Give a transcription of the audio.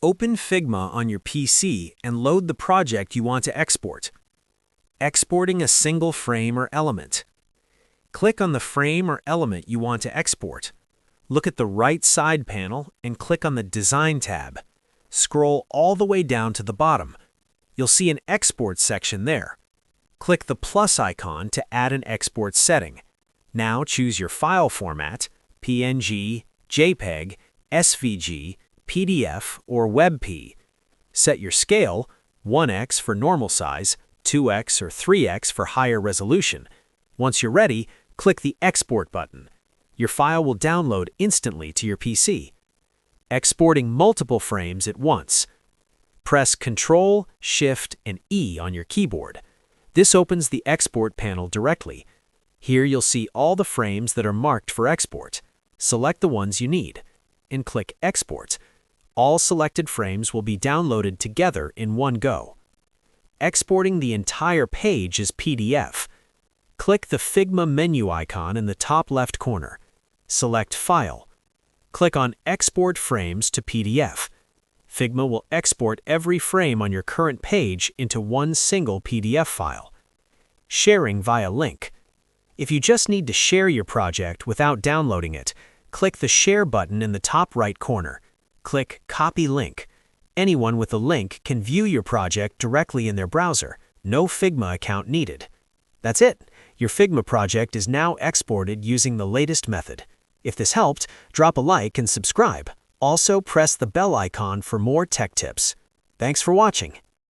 Open Figma on your PC and load the project you want to export. Exporting a single frame or element. Click on the frame or element you want to export. Look at the right side panel and click on the Design tab. Scroll all the way down to the bottom. You'll see an Export section there. Click the plus icon to add an export setting. Now choose your file format, PNG, JPEG, SVG, PDF, or WebP. Set your scale, 1x for normal size, 2x or 3x for higher resolution. Once you're ready, click the Export button. Your file will download instantly to your PC. Exporting multiple frames at once. Press Ctrl, Shift, and E on your keyboard. This opens the Export panel directly. Here you'll see all the frames that are marked for export. Select the ones you need, and click Export. All selected frames will be downloaded together in one go. Exporting the entire page as PDF. Click the Figma menu icon in the top left corner. Select File. Click on Export Frames to PDF. Figma will export every frame on your current page into one single PDF file. Sharing via link. If you just need to share your project without downloading it, click the Share button in the top right corner. Click Copy Link. Anyone with a link can view your project directly in their browser. No Figma account needed. That's it. Your Figma project is now exported using the latest method. If this helped, drop a like and subscribe. Also, press the bell icon for more tech tips. Thanks for watching.